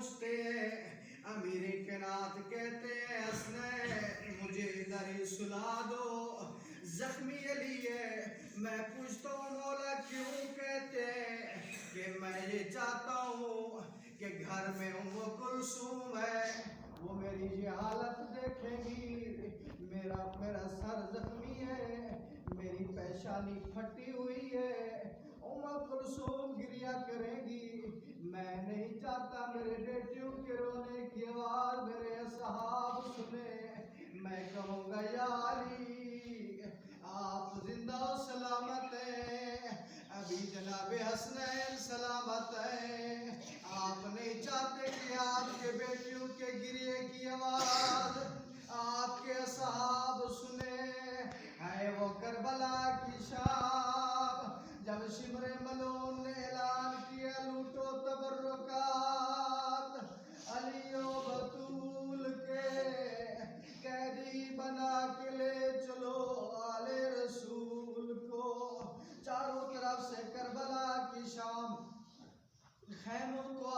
پہنچتے ہیں امیر کائنات کہتے ہیں حسنین مجھے ادھر ہی سلا دو زخمی علی ہے میں پوچھتا ہوں مولا کیوں کہتے ہیں کہ میں یہ چاہتا ہوں کہ گھر میں کلثوم ہے وہ میری یہ حالت دیکھیں گی میرا سر زخمی ہے میری پیشانی پھٹی ہوئی ہے کلثوم گریا کریں گی میں نہیں چاہتا میرے بیٹیوں کے رونے کی آواز میرے صحاب سنے میں کہوں گا یا علی آپ زندہ و سلامت ہیں ابھی جناب حسنین سلامت ہیں آپ نہیں چاہتے کہ آپ کے بیٹیوں کے گریے کی آواز آپ کے صحاب سنے ہے وہ کربلا کی شام جب شمر ملون نے اعلان کیا لوٹو تبرکات علی و بطول کے قیدی بنا کے لے چلو آل رسول کو چاروں طرف سے کربلا کی شام خیموں کو